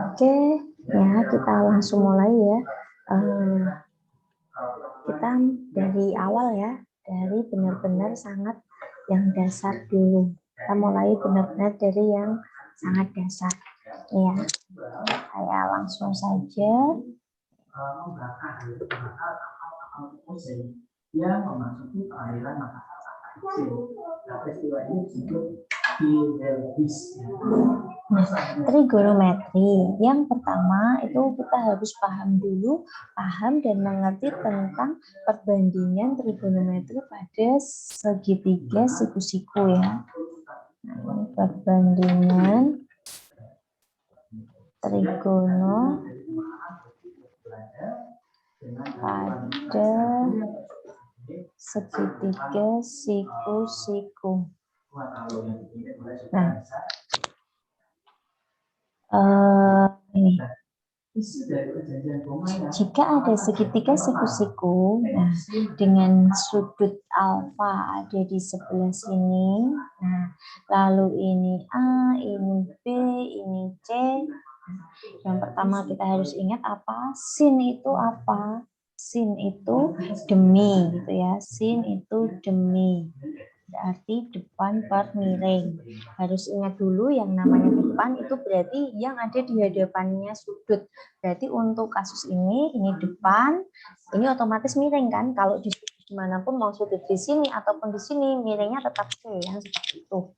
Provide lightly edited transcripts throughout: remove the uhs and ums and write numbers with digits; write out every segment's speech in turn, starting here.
Oke, ya kita langsung mulai ya. Kita dari awal ya, dari benar-benar sangat yang dasar dulu. Kita mulai benar-benar dari yang sangat dasar. Ya, saya langsung saja. Yang memasuki perairan Makassar kecil. Nah, peristiwa ini disebut trigonometri. Yang pertama itu kita harus paham dulu, paham dan mengerti tentang perbandingan trigonometri pada segitiga siku-siku ya. Nah, ini perbandingan trigonometri pada segitiga siku-siku. Nah, ini. Jika ada segitiga siku-siku, nah, dengan sudut alfa ada di sebelah sini, nah, lalu ini A, ini B, ini C. Yang pertama kita harus ingat apa? Sin itu apa? Sin itu demi, gitu ya. Sin itu demi. Berarti depan per miring. Harus ingat dulu yang namanya depan itu berarti yang ada di hadapannya sudut. Berarti untuk kasus ini depan, ini otomatis miring kan? Kalau di dimanapun mau sudut di sini ataupun di sini, miringnya tetap C, yang seperti itu.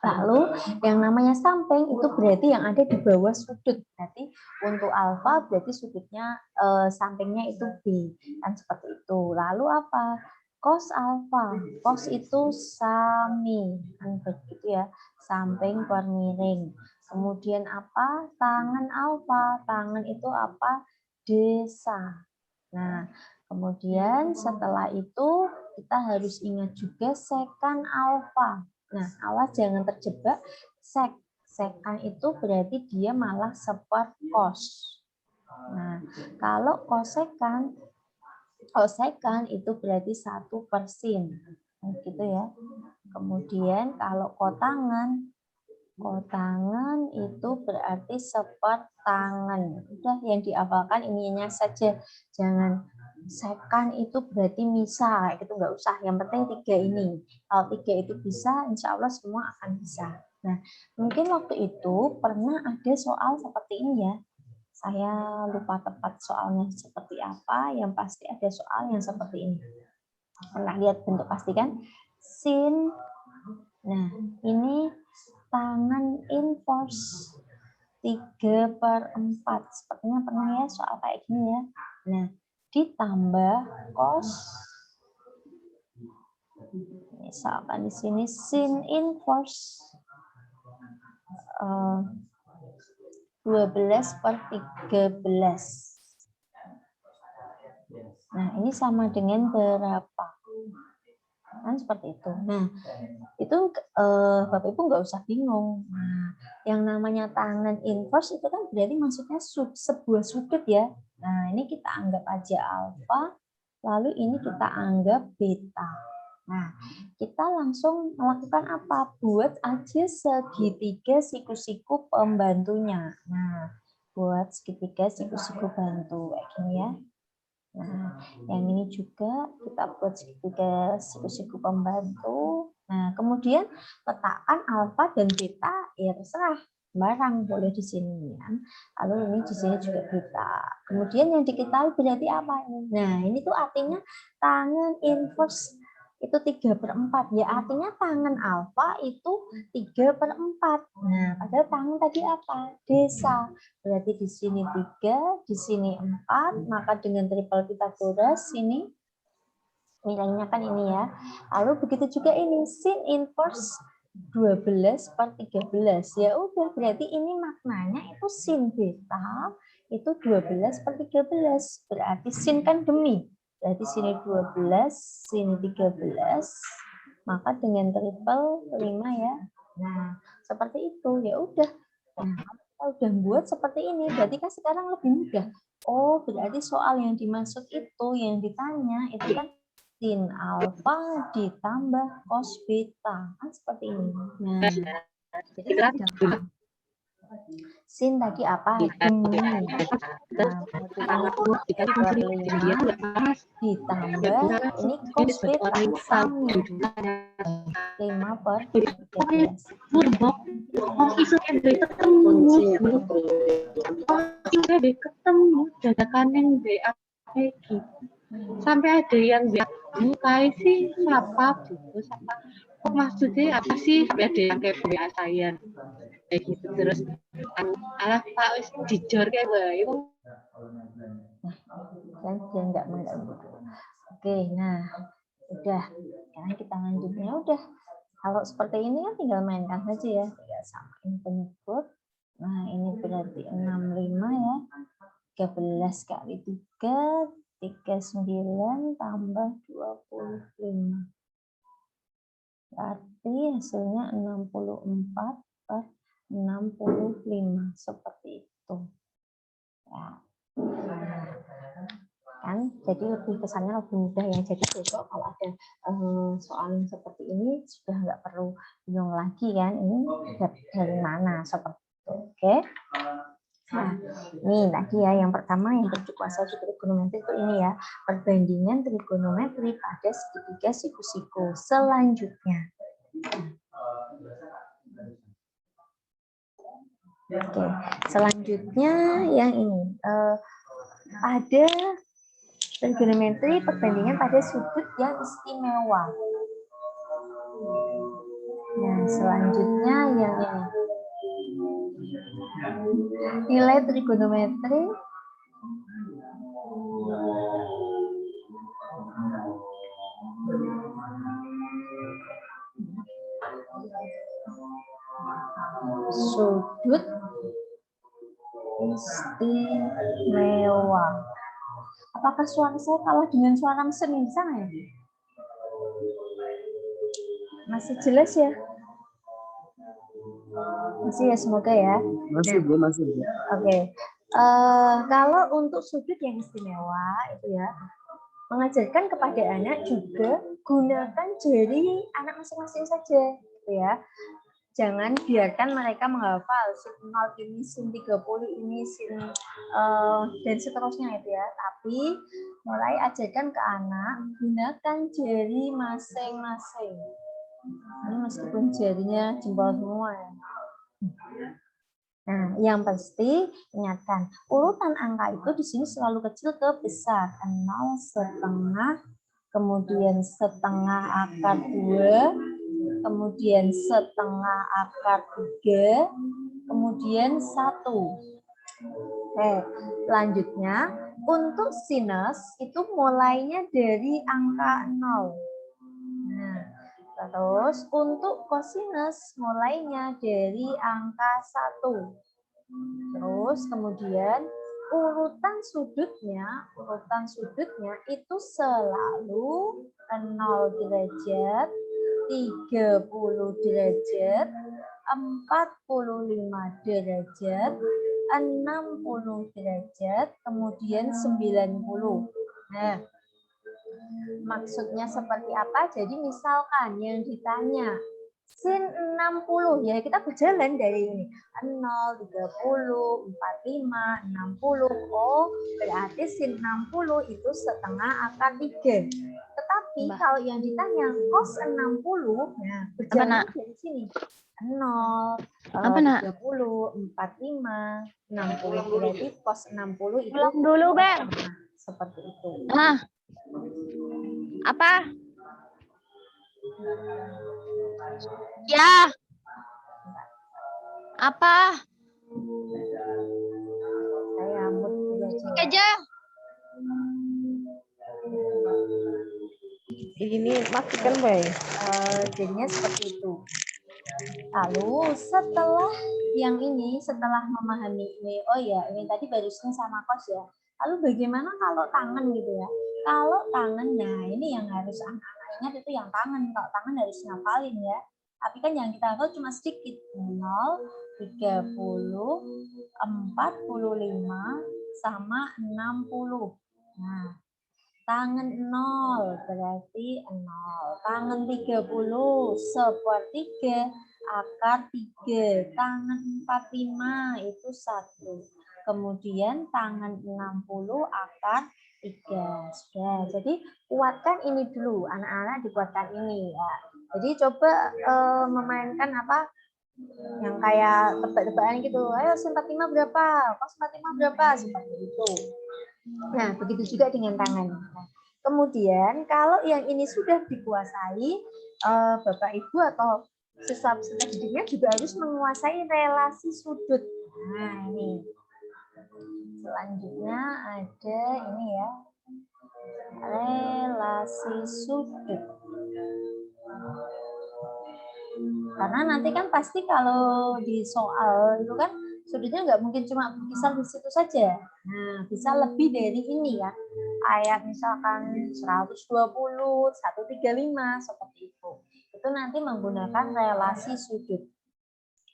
Lalu yang namanya samping itu berarti yang ada di bawah sudut. Berarti untuk alfa berarti sudutnya sampingnya itu B, kan seperti itu. Lalu apa? Cos alfa. Cos itu sami, kan begitu ya. Samping per miring. Kemudian apa? Tangan alfa. Tangan itu apa? Desa. Nah, kemudian setelah itu kita harus ingat juga sekan alfa. Nah, awas jangan terjebak sekan itu berarti dia malah seper cos. Nah, kalau kosekan itu berarti 1/sin. Gitu ya. Kemudian kalau kotangan itu berarti sepertangan. Udah yang dihafalkan ininya saja. Jangan sekan itu berarti misal, itu nggak usah. Yang penting 3 ini. Kalau 3 itu bisa, insya Allah semua akan bisa. Nah, mungkin waktu itu pernah ada soal seperti ini ya. Saya lupa tepat soalnya seperti apa. Yang pasti ada soal yang seperti ini. Pernah lihat bentuk pasti kan? Sin. Nah, ini tangan inverse 3/4. Sepertinya pernah ya soal kayak gini ya. Nah, ditambah cos. Misalkan di sini sin inverse 12/13. Nah, ini sama dengan berapa? Kan seperti itu. Nah, itu Bapak Ibu nggak usah bingung. Nah, yang namanya tangan inverse itu kan berarti maksudnya sebuah sudut ya. Nah, ini kita anggap aja alfa, lalu ini kita anggap beta. Nah, kita langsung melakukan apa? Buat aja segitiga siku-siku pembantunya. Nah, buat segitiga siku-siku bantu kayak gini ya. Nah, yang ini juga kita buat segitiga siku-siku pembantu. Nah, kemudian letakkan alfa dan beta, ya terserah, barang boleh di sini ya. Lalu ini di sini juga beta. Kemudian yang diketahui berarti apa ini? Nah, ini tuh artinya tangan inverse itu 3/4 ya, artinya tangan alfa itu 3/4. Nah, padahal tangan tadi apa? Desa. Berarti di sini 3, di sini 4, maka dengan triple Pythagoras ini nilainya kan ini ya. Lalu begitu juga ini sin inverse 12/13. Ya udah, berarti ini maknanya itu sin beta itu 12/13. Berarti sin kan demi. Berarti sini 12, sini 13, maka dengan triple 5 ya. Nah, seperti itu. Ya udah. Nah, kita udah buat seperti ini, berarti kan sekarang lebih mudah. Oh, berarti soal yang dimaksud itu, yang ditanya, itu kan sin alfa ditambah cos beta. Kan seperti ini. Nah, Jadi gampang. Sin tadi apa? Demi. Nah, ditambah ini cos beta sami 5/13. Ketemu dadakan yang BAPG sampai ada yang BAPG sih siapa gitu siapa kok maksudnya apa sih ada yang kayak BA saya kayak gitu terus alah Pak wis dijor kayak bae Kan dia nggak mengganggu. Oke, nah udah. Sekarang kita lanjutnya udah. Kalau seperti ini kan tinggal mainkan saja ya. Tinggal samain penyebut. Nah, ini berarti 65 ya. 13 kali 3, 39 tambah 25. Berarti hasilnya 64/65. Seperti itu. Ya. Kan jadi lebih kesannya lebih mudah ya. Jadi besok kalau ada soal yang seperti ini sudah nggak perlu bingung lagi kan ini dari mana seperti itu. Oke. Nah, ini tadi ya yang pertama yang bentuk kuasa trigonometri itu ini ya, perbandingan trigonometri pada segitiga siku-siku. Selanjutnya. Oke, selanjutnya yang ini ada trigonometri perbandingan pada sudut yang istimewa. Nah, selanjutnya yang ini. Nilai trigonometri sudut istimewa. Apakah suara saya kalah dengan suara mesin di sana ya? Masih jelas ya? Masih ya, semoga ya. Masih Bu, masih Bu. Oke. Kalau untuk sudut yang istimewa itu ya, mengajarkan kepada anak juga gunakan jari anak masing-masing saja, gitu ya. Jangan biarkan mereka menghafal sin 0 ini, sin 30 ini, sin dan seterusnya itu ya. Tapi mulai ajarkan ke anak gunakan jari masing-masing. Ini meskipun jarinya jempol semua ya. Nah, yang pasti ingatkan urutan angka itu di sini selalu kecil ke besar. 0 setengah, kemudian setengah akar 2, kemudian setengah akar 3, kemudian 1. Oke, selanjutnya untuk sinus itu mulainya dari angka 0. Nah, terus untuk kosinus mulainya dari angka 1. Terus kemudian urutan sudutnya itu selalu 0 derajat, 30 derajat, 45 derajat, 60 derajat, kemudian 90. Nah, maksudnya seperti apa? Jadi misalkan yang ditanya sin 60 ya kita berjalan dari ini 0, 30, 45, 60. Oh, berarti sin 60 itu setengah akar 3. Tetapi kalau yang ditanya cos 60, nah berjalan dari sini 0, 30, 45, 60. Berarti cos 60 itu dulu, Bang. Seperti itu. Apa? Ya. Apa? Saya mood aja. Ini matikan baik. Jadinya seperti itu. Lalu setelah yang ini, setelah memahami ini, oh ya ini tadi barusan sama kos ya. Lalu bagaimana kalau tangan gitu ya? Kalau tangan, nah ini yang harus anak-anak ingat itu yang tangan. Kalau tangan harus ngapalin ya. Tapi kan yang kita hafal cuma sedikit. 0, 30, 45, sama 60. Nah, tangan 0 berarti 0. Tangan 30 sepertiga akar 3. Tangan 45 itu 1. Kemudian tangan 60 akar 3. Sudah. Jadi kuatkan ini dulu. Anak-anak dikuatkan ini ya. Jadi coba memainkan apa yang kayak tebak-tebakan gitu. Ayo sin 45 berapa? Cos 45 berapa? Seperti itu. Nah, begitu juga dengan tangan. Nah, kemudian kalau yang ini sudah dikuasai, Bapak Ibu atau siswa peserta didiknya juga harus menguasai relasi sudut. Nah, ini. Selanjutnya ada ini ya. Relasi sudut. Karena nanti kan pasti kalau di soal itu kan sudutnya nggak mungkin cuma berkisar di situ saja. Nah, bisa lebih dari ini ya. Kayak misalkan 120, 135 seperti itu. Itu nanti menggunakan relasi sudut.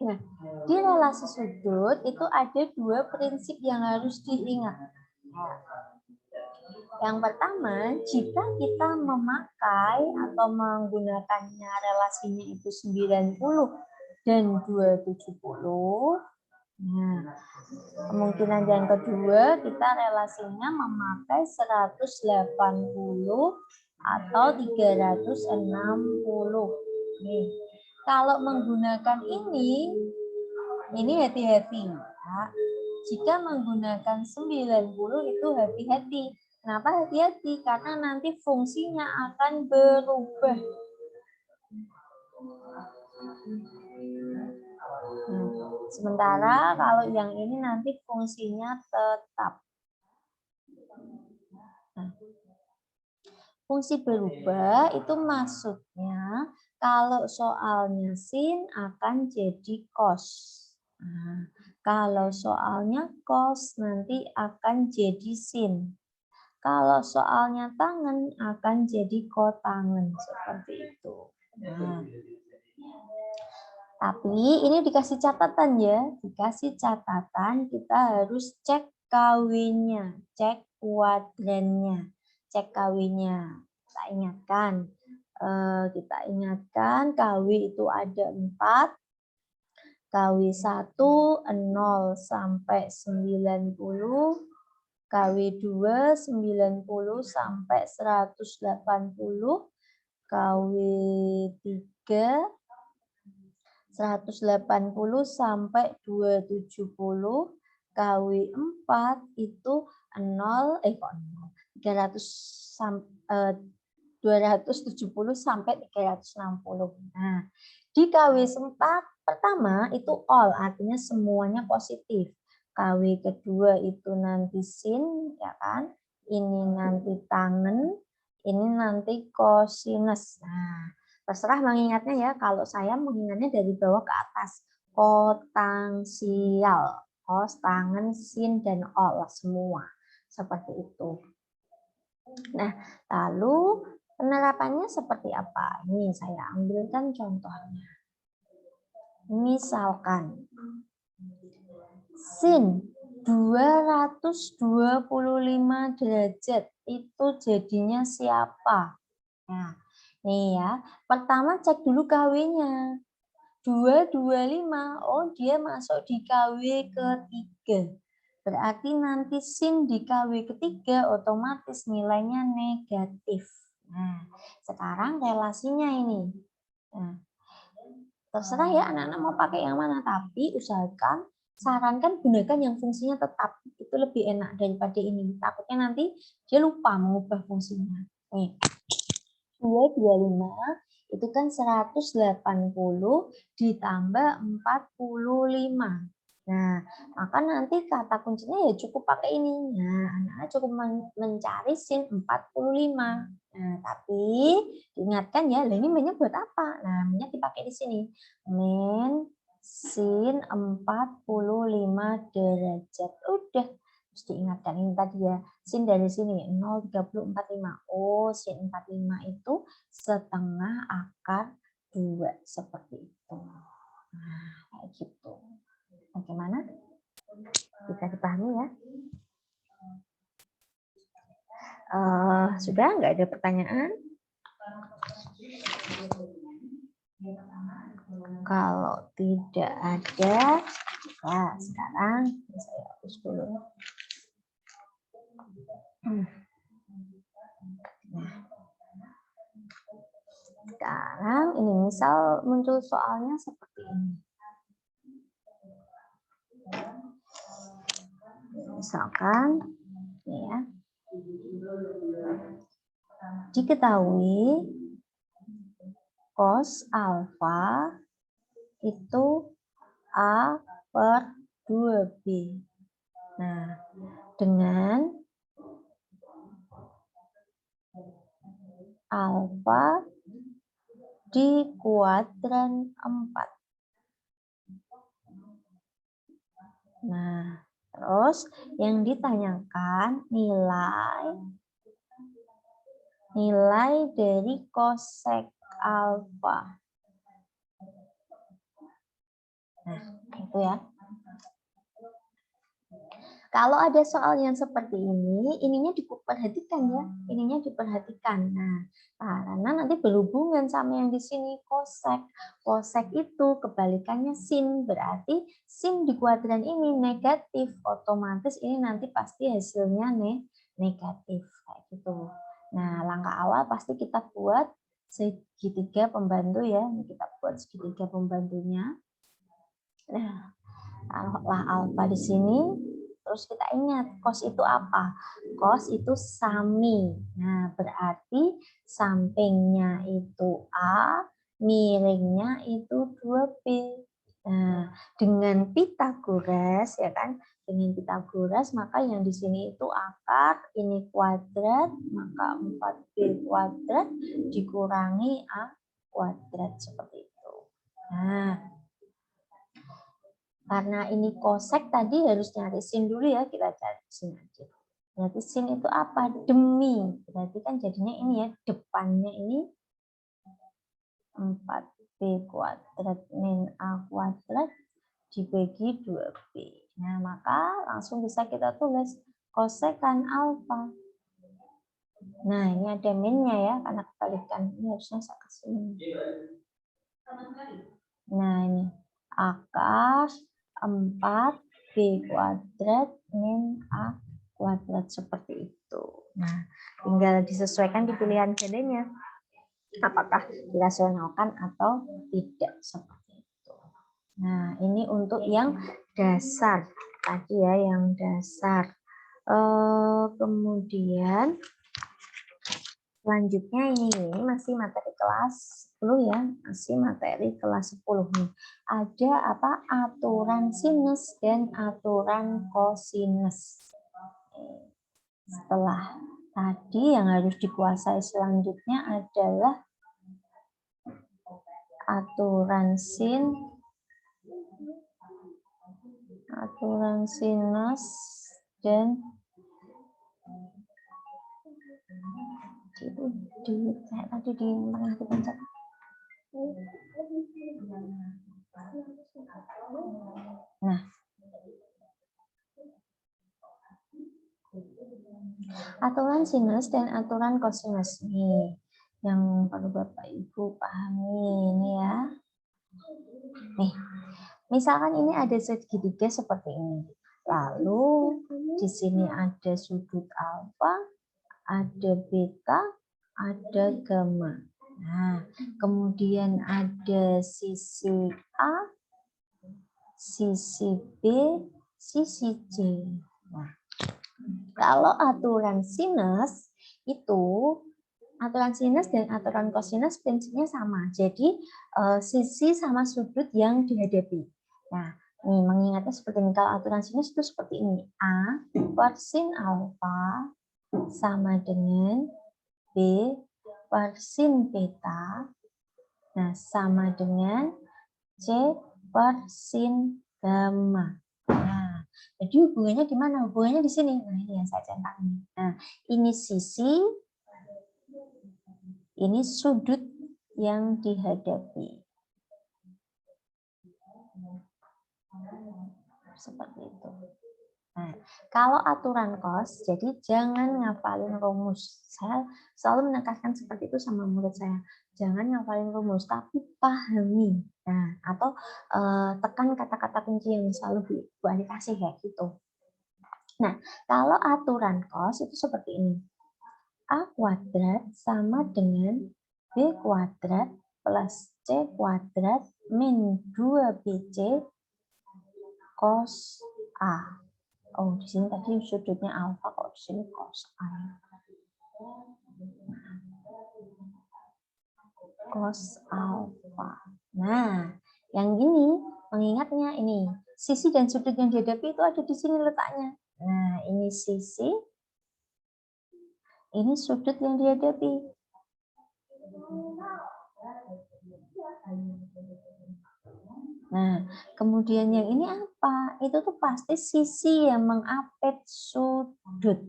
Nah, di relasi sudut itu ada 2 prinsip yang harus diingat. Yang pertama, jika kita memakai atau menggunakannya relasinya itu 90 dan 270, nah, kemungkinan yang kedua kita relasinya memakai 180 atau 360. Nih, kalau menggunakan ini hati-hati. Ya. Jika menggunakan 90 itu hati-hati. Kenapa hati-hati? Karena nanti fungsinya akan berubah. Sementara kalau yang ini nanti fungsinya tetap. Fungsi berubah itu maksudnya kalau soalnya sin akan jadi cos. Nah, kalau soalnya cos nanti akan jadi sin. Kalau soalnya tangan akan jadi kotangan seperti itu. Nah, tapi ini dikasih catatan ya, dikasih catatan kita harus cek kawinnya, cek kuadrannya, cek kawinnya. Kita ingatkan kawi itu ada 4, kawi 1 0 sampai 90. KW 2 90 sampai 180, KW 3 180 sampai 270, KW 4 itu 270 sampai 360. Nah, di KW 4 pertama itu all, artinya semuanya positif. KW kedua itu nanti sin, ya kan? Ini nanti tangen, ini nanti kosinus. Nah, terserah mengingatnya ya. Kalau saya mengingatnya dari bawah ke atas. Kotansial, kos, tangen, sin, dan all semua. Seperti itu. Nah, lalu penerapannya seperti apa? Ini saya ambilkan contohnya. Misalkan sin 225 derajat itu jadinya siapa? Nah, nih ya. Pertama cek dulu KW-nya. 225. Oh, dia masuk di KW ketiga. Berarti nanti sin di KW ketiga otomatis nilainya negatif. Nah, sekarang relasinya ini. Nah, terserah ya anak-anak mau pakai yang mana, tapi usahakan sarankan gunakan yang fungsinya tetap. Itu lebih enak daripada ini. Takutnya nanti dia lupa mengubah fungsinya. Nih. 225 itu kan 180 ditambah 45. Nah, maka nanti kata kuncinya ya cukup pakai ini. Nah, anak-anak cukup mencari sin 45. Nah, tapi diingatkan ya, ini minnya buat apa? Nah, minnya dipakai di sini. Min sin 45 derajat. Udah, terus diingatkan ini tadi ya. Sin dari sini 0,3045. Oh, sin 45 itu setengah akar 2 seperti itu. Nah, kayak gitu. Bagaimana? Bisa dipahami ya? Sudah nggak ada pertanyaan? Kalau tidak ada, nah sekarang saya hapus dulu. Nah, sekarang ini misal muncul soalnya seperti ini. Misalkan, ini ya, diketahui cos alfa itu A per 2B. Nah, dengan alfa di kuadran 4. Nah, terus yang ditanyakan nilai dari kosek alfa. Nah, itu ya. Kalau ada soal yang seperti ini, ininya diperhatikan ya, ininya diperhatikan. Nah, karena nanti berhubungan sama yang di sini kosek. Kosek itu kebalikannya sin, berarti sin di kuadran ini negatif. Otomatis ini nanti pasti hasilnya negatif kayak gitu. Nah, langkah awal pasti kita buat segitiga pembantu ya. Ini kita buat segitiga pembantunya. Nah, taruhlah alfa di sini. Terus kita ingat, cos itu apa? Cos itu sami. Nah, berarti sampingnya itu A, miringnya itu 2B. Nah, dengan Pitagoras ya kan? Dengan Pitagoras maka yang di sini itu akar, ini kuadrat, maka 4B kuadrat dikurangi A kuadrat seperti itu. Nah, karena ini kosek tadi harus nyari sin dulu ya, kita cari sin aja. Berarti sin itu apa? Demi. Berarti kan jadinya ini ya, depannya ini 4B kuadrat min A kuadrat dibagi 2B. Nah, maka langsung bisa kita tulis kosekan alfa. Nah, ini ada minnya ya, karena kebalikan. Ini harusnya saya kasih min. Nah, ini akar 4B kuadrat min A kuadrat seperti itu. Nah, tinggal disesuaikan di pilihan gandanya. Apakah dirasionalkan atau tidak seperti itu. Nah, ini untuk yang dasar. Tadi ya, yang dasar. Kemudian selanjutnya ini masih materi kelas 10 ya, masih materi kelas 10 nih. Ada apa? Aturan sinus dan aturan kosinus. Setelah tadi yang harus dikuasai selanjutnya adalah aturan sinus dan tadi di tengah dipencet. Nah, aturan sinus dan aturan kosinus nih yang perlu Bapak Ibu pahami ini ya. Nih, misalkan ini ada segitiga seperti ini. Lalu di sini ada sudut alfa, ada beta, ada gamma. Nah, kemudian ada sisi A, sisi B, sisi C. Nah, kalau aturan sinus itu, aturan sinus dan aturan kosinus prinsipnya sama. Jadi sisi sama sudut yang dihadapi. Nah, nih mengingatnya seperti ini. Kalau aturan sinus itu seperti ini. A per sin alfa sama dengan B per sin beta. Nah, sama dengan C per sin gamma. Nah, jadi hubungannya di mana? Hubungannya di sini. Nah, ini yang saya cetak ini. Nah, ini sisi, ini sudut yang dihadapi. Seperti itu. Nah, kalau aturan kos, jadi jangan ngafalin rumus. Saya selalu menekankan seperti itu sama murid saya. Jangan ngafalin rumus, tapi pahami. Nah, atau tekan kata-kata kunci yang selalu Bu Ani kasih kayak gitu. Nah, kalau aturan cos itu seperti ini. A kuadrat sama dengan B kuadrat plus C kuadrat min 2BC cos A. Oh, di sini tadi sudutnya alfa, kok di sini cos A. Cos alfa. Nah, yang ini mengingatnya ini sisi dan sudut yang dihadapi itu ada di sini letaknya. Nah, ini sisi, ini sudut yang dihadapi. Nah, kemudian yang ini apa? Itu tuh pasti sisi yang mengapit sudut.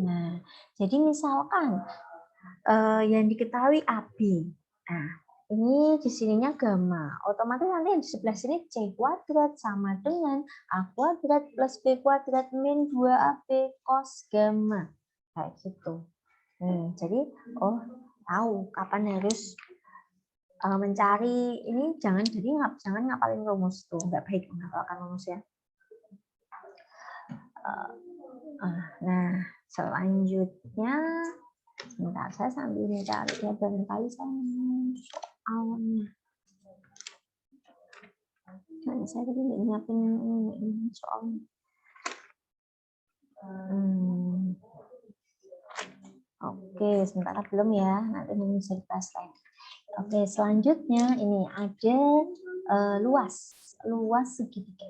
Nah, jadi misalkan yang diketahui AB. Nah, ini di sininya gamma. Otomatis nanti yang di sebelah sini C kuadrat sama dengan A kuadrat plus B kuadrat min 2AB cos gamma. Kayak gitu. Jadi, oh tahu kapan harus mencari ini, jangan ngapalin rumus tuh, nggak baik menghafalkan rumus ya. Nah, selanjutnya sebentar, saya sambil mencari ya, barangkali saya soalnya. Nah, saya tadi nyiapin ini soalnya. Oke, sebentar belum ya, nanti bisa dibahas lagi. Oke, selanjutnya ini ada luas segitiga.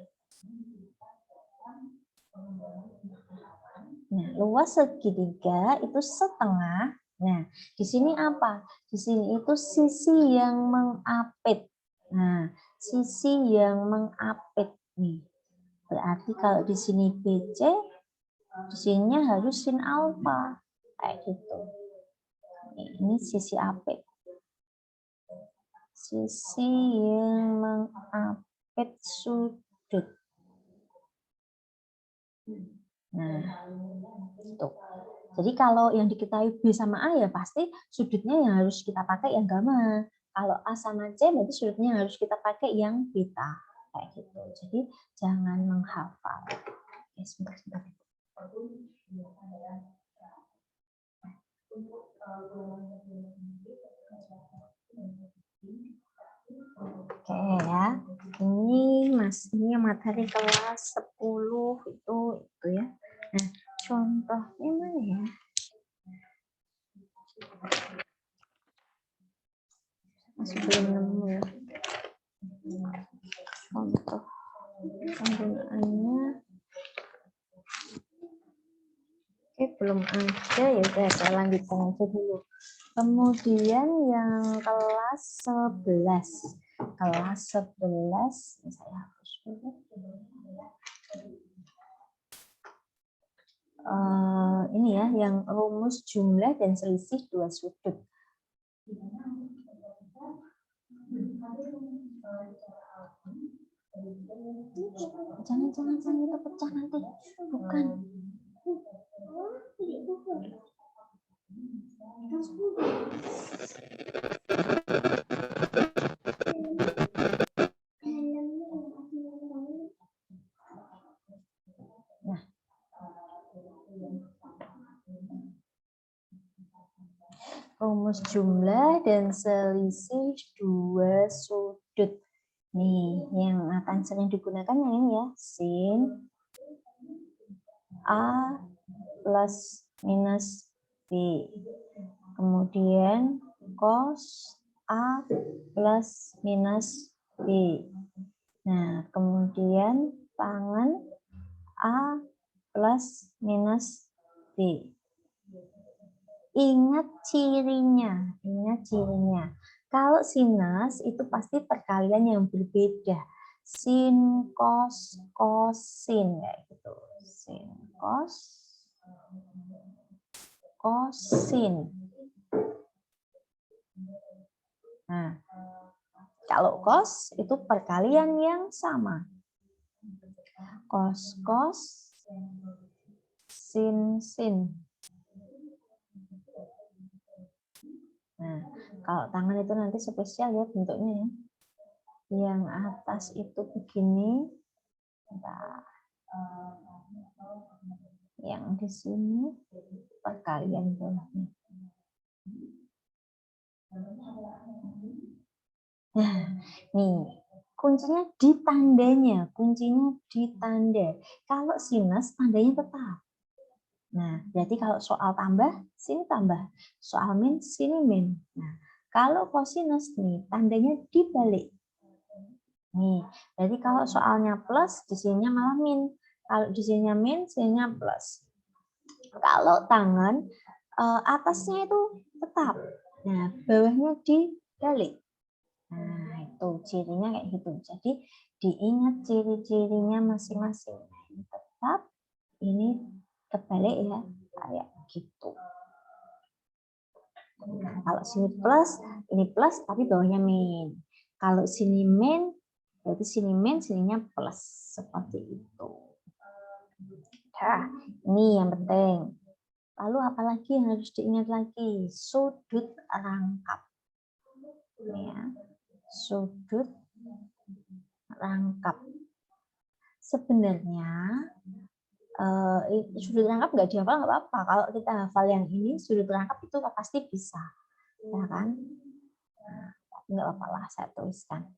Nah, luas segitiga itu setengah. Nah, di sini apa? Di sini itu sisi yang mengapit. Nah, sisi yang mengapit nih. Berarti kalau di sini BC, di sininya harus sin alfa. Kayak gitu. Ini sisi apit. Sisi yang mengapit sudut. Nah, itu. Jadi kalau yang diketahui B sama A ya pasti sudutnya yang harus kita pakai yang gamma. Kalau A sama C berarti sudutnya yang harus kita pakai yang beta. Kayak gitu. Jadi jangan menghafal. Oke, sebentar. Oke ya, ini materi kelas 10 itu ya. Nah, contohnya mana ya? Masih belum nemu ya. Contoh penggunaannya. Oke, belum ada ya, udah saya lanjutkan aja dulu. Kemudian yang kelas 11. Kelas 11, saya hapus dulu. Ini ya, yang rumus jumlah dan selisih dua sudut. Jangan itu pecah nanti. Bukan. Nah. Rumus jumlah dan selisih dua sudut. Nih, yang akan sering digunakan yang ini ya, sin A plus minus B. Kemudian cos A plus minus B. Nah, kemudian tangan A plus minus B. Ingat cirinya. Kalau sinus itu pasti perkalian yang berbeda. Sin, cos, kosin kayak gitu. Sin, cos, kosin. Nah, kalau cos itu perkalian yang sama. Cos, cos, sin, sin. Nah, kalau tangan itu nanti spesial ya bentuknya ya. Yang atas itu begini. Bentar. Yang di sini perkalian bawahnya. Nah, nih kuncinya di tandanya, kuncinya di tanda. Kalau sinus tandanya tetap. Nah, berarti kalau soal tambah, sini tambah. Soal min, sini min. Nah, kalau kosinus nih, tandanya dibalik. Nih, berarti kalau soalnya plus, di sininya malah min. Kalau di sininya min, sininya plus. Kalau tangan, atasnya itu tetap. Nah, bawahnya dibalik. Nah, itu cirinya kayak gitu. Jadi, diingat ciri-cirinya masing-masing. Nah, ini tetap, ini kebalik ya, kayak gitu. Nah, kalau sini plus, ini plus, tapi bawahnya min. Kalau sini min, berarti sini min, sininya plus. Seperti itu. Nah, ini yang penting. Lalu apalagi yang harus diingat lagi? Sudut rangkap. Ya, sudut rangkap. Sebenarnya sudut rangkap nggak dihafal nggak apa-apa. Kalau kita hafal yang ini, sudut rangkap itu pasti bisa, ya kan? Nah, nggak apa-apa lah, saya tuliskan.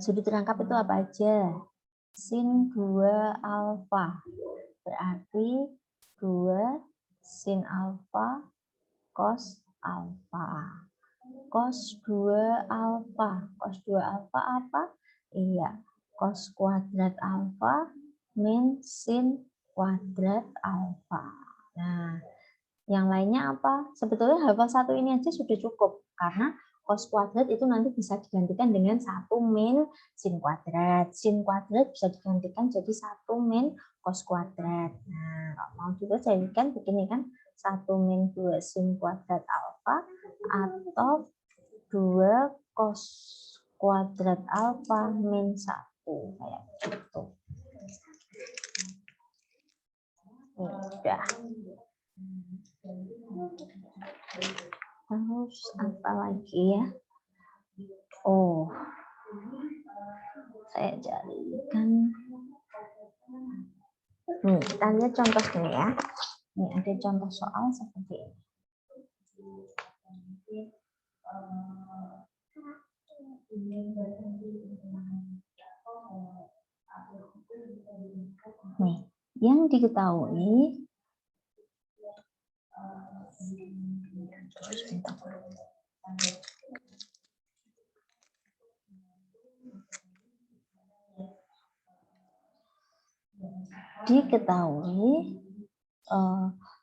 Sudut rangkap itu apa aja? Sin 2 alfa. Berarti 2 sin alfa cos alfa. Cos 2 alfa. Cos 2 alfa apa? Iya, cos kuadrat alfa min sin kuadrat alfa. Nah, yang lainnya apa? Sebetulnya hafal satu ini aja sudah cukup, karena cos kuadrat itu nanti bisa digantikan dengan 1 min sin kuadrat. Sin kuadrat bisa digantikan jadi 1 min cos kuadrat. Nah, kalau mau juga jadikan begini kan, 1 min 2 sin kuadrat alfa atau 2 cos kuadrat alfa min 1, kayak gitu. Udah. Terus apa lagi ya? Oh, saya carikan. Nih, kita lihat contohnya ya. Ini ada contoh soal seperti ini. Nih, yang diketahui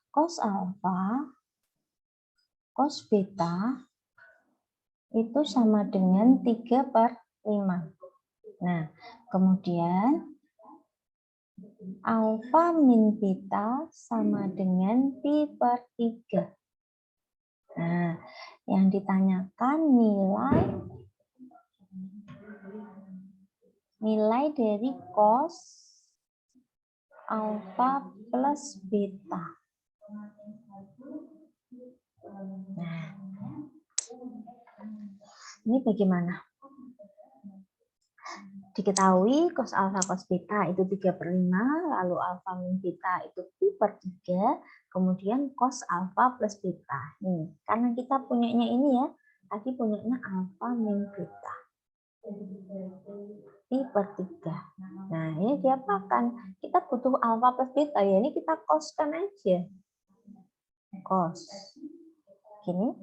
cos alfa, cos beta itu sama dengan 3/5. Nah, kemudian alfa min beta sama dengan pi/3. Nah, yang ditanyakan nilai dari cos alfa plus beta. Nah, ini bagaimana? Diketahui cos alfa cos beta itu 3/5, lalu alfa min beta itu pi/3, kemudian cos alfa plus beta. Nih, karena kita punyanya ini ya, tadi punyanya alfa min beta. pi/3. Nah, ini diapakan? Kita butuh alfa plus beta, ya ini kita coskan aja. Cos. Gini,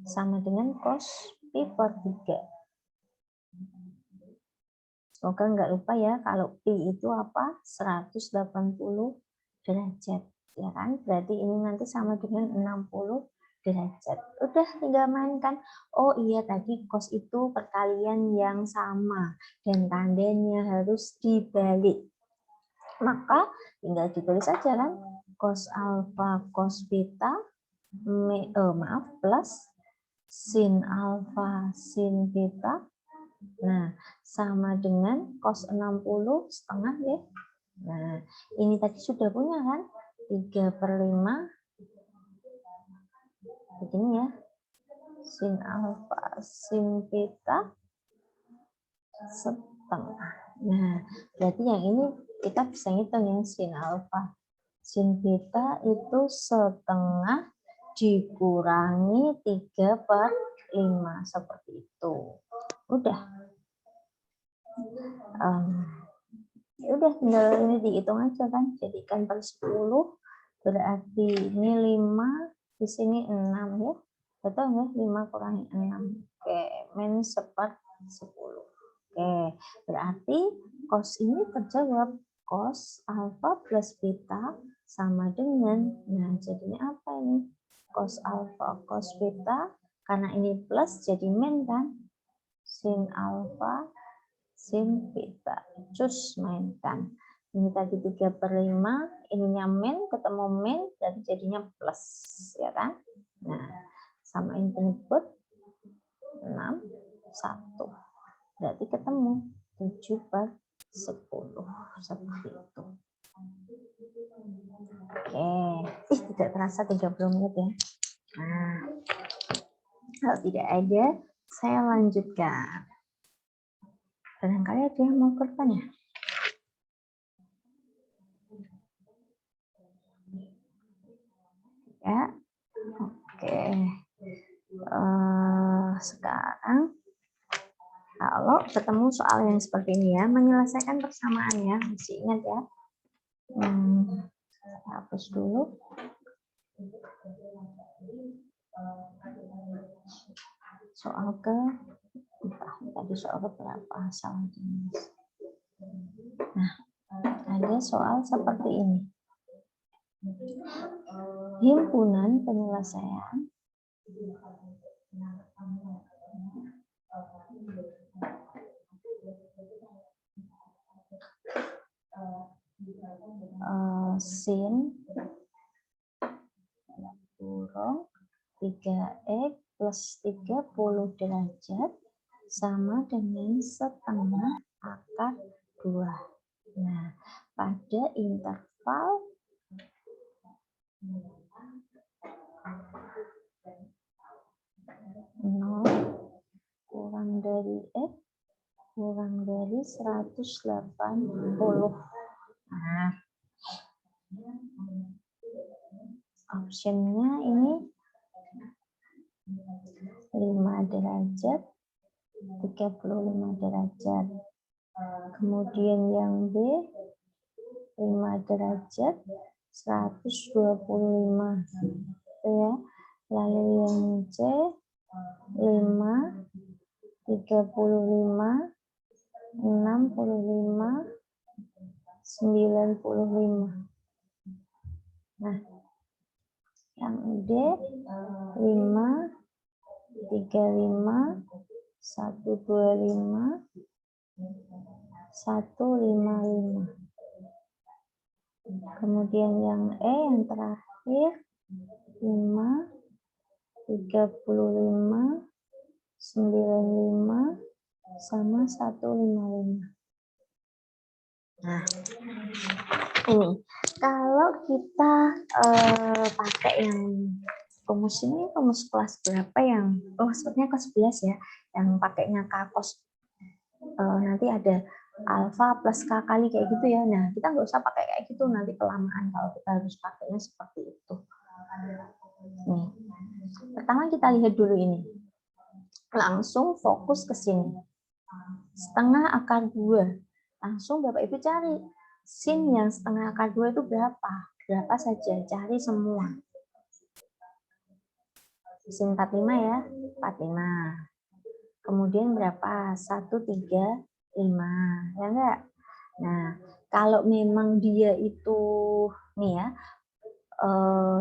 sama dengan cos pi/3. Semoga nggak lupa ya, kalau pi itu apa? 180 derajat. Ya kan? Berarti ini nanti sama dengan 60 derajat. Udah tinggal mainkan. Oh iya, tadi cos itu perkalian yang sama. Dan tandanya harus dibalik. Maka tinggal ditulis saja kan. Cos alfa cos beta, plus sin alfa sin beta. Nah, sama dengan cos 60 setengah ya. Nah, ini tadi sudah punya kan? 3/5. Begini ya. sin alfa, sin beta setengah. Nah, berarti yang ini kita bisa ngitung ya, sin alfa. Sin beta itu setengah dikurangi 3/5 seperti itu. Udah. Udah tinggal ini dihitung aja kan. Jadikan per 10 berarti ini 5, di sini 6 ya. Betul nggak? 5 kurangi 6. Oke, min 1/10. Oke, berarti cos ini terjawab. Cos alfa plus beta sama dengan, nah jadinya apa ini? Cos alfa, cos beta, karena ini plus jadi min kan? Sin alfa, sin beta. Cus mainkan. Ini tadi 3/5, ininya min, ketemu min, dan jadinya plus, ya kan? Nah, samain penyebut 6, 1. Berarti ketemu 7/10 seperti itu. Oke, tidak terasa 30 menit ya. Nah, kalau tidak ada, saya lanjutkan. Barangkali ada yang mau bertanya? Ya, oke. Sekarang kalau ketemu soal yang seperti ini ya, menyelesaikan persamaan ya, masih ingat ya. Hapus dulu. Soal ke tadi soal ke berapa salah jenis. Nah, ada soal seperti ini. Himpunan penyelesaian sin kurang 3x plus 30 derajat sama dengan setengah akar 2. Nah, pada interval 0 kurang dari x kurang dari 180. Nah, optionnya ini 5 derajat, 35 derajat. Kemudian yang B 5 derajat, 125. Ya. Lalu yang C 5, 35, 65, 95. Nah, yang D 5, 35, 125, 155. Kemudian yang E yang terakhir 5, 35, 95 sama 155. Nah, ini kalau kita pakai yang rumus ini, rumus kelas berapa yang sepertinya kelas 11 ya, yang pakainya K-cos nanti ada alfa plus K kali kayak gitu ya. Nah, kita nggak usah pakai kayak gitu, nanti kelamaan kalau kita harus pakainya seperti itu. Nih, pertama kita lihat dulu ini. Langsung fokus ke sini. Setengah akar 2. Langsung Bapak Ibu cari. Sin yang setengah akar 2 itu berapa? Berapa saja? Cari semua. Sin 45 ya. 45. Kemudian berapa? 135. Ya enggak? Nah, kalau memang dia itu, nih ya,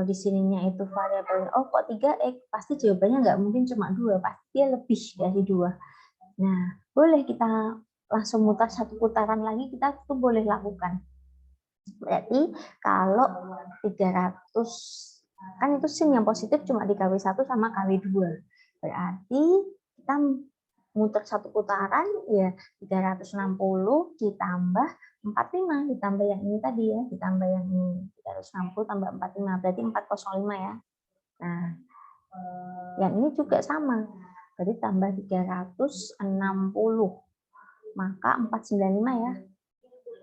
di sininya itu variabel, kok 3x, pasti jawabannya nggak mungkin cuma 2, pasti dia lebih dari 2. Nah, boleh kita langsung mutar satu putaran lagi, kita tuh boleh lakukan. Berarti kalau 300, kan itu sin yang positif cuma di KW1 sama KW2. Berarti kita muter satu putaran, ya 360 ditambah 45, ditambah yang ini tadi ya, ditambah yang ini. 360 tambah 45, berarti 405 ya. Nah, Yang ini juga sama. Berarti tambah 360. Maka 495 ya.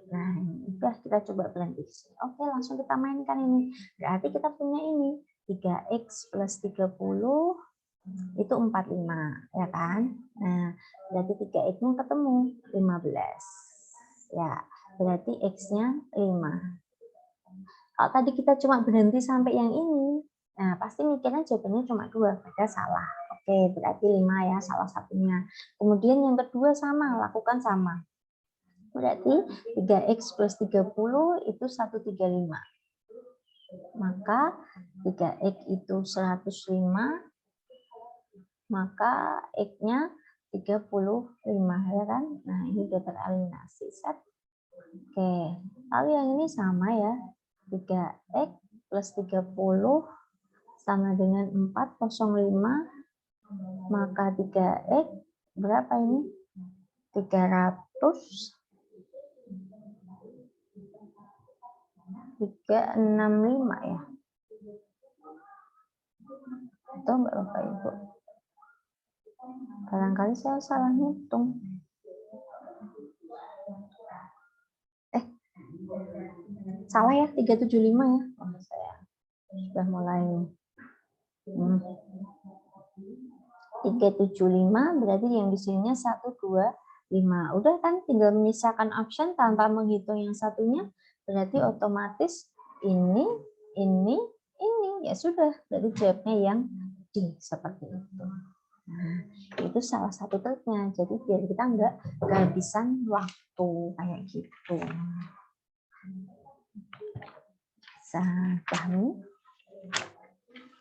Nah, udah kita coba blend di sini. Oke, langsung kita mainkan ini. Berarti kita punya ini 3x plus 30 itu 45, ya kan? Nah, berarti 3x-nya ketemu 15. Ya, berarti x-nya 5. Kalau tadi kita cuma berhenti sampai yang ini, nah pasti mikirnya jawabannya cuma 2, padahal salah. Oke, berarti 5 ya salah satunya. Kemudian yang kedua sama, lakukan sama. Berarti 3x plus 30 itu 135. Maka 3x itu 105, maka x-nya 35 ya kan? Nah, ini udah tereliminasi. Set. Oke, lalu yang ini sama ya. 3x plus 30 sama dengan 405, maka 3x berapa ini? 365 ya. Atau enggak Bapak Ibu? Barangkali saya salah ngitung. Salah ya, 375 ya. Oh, saya sudah mulai 375 berarti yang di sininya 125. Udah kan tinggal menyisakan option tanpa menghitung yang satunya, berarti otomatis ini ya sudah, berarti jawabnya yang D seperti itu. Nah, itu salah satu triknya. Jadi biar kita nggak kehabisan waktu kayak gitu. Bisa pahami?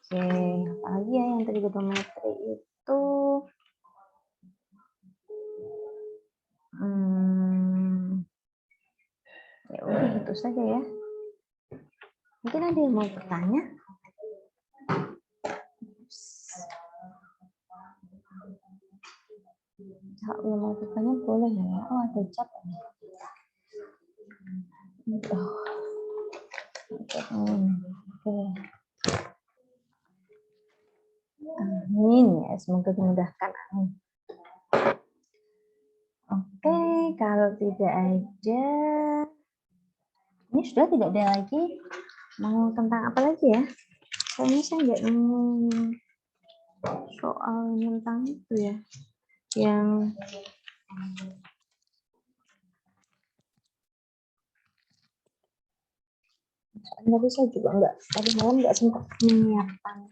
Oke, apalagi ya yang trigonometri itu ya udah itu saja ya. Mungkin ada yang mau bertanya? Kalau yang mau bertanya boleh ya. Oh, ada chat. Oke. Amin ya, semoga dimudahkan. Amin. Oke, kalau tidak ada, ini sudah tidak ada lagi. Mau tentang apa lagi ya? Kayaknya saya nggak nemu soal tentang itu ya, yang tadi saya juga nggak, tadi malam nggak sempat menyiapkan.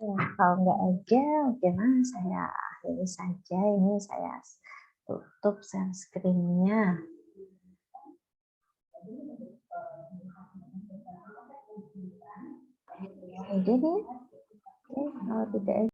Ya, kalau nggak ada, oke mas, saya akhiri saja. Ini saya tutup share screen-nya. Jadi, kalau tidak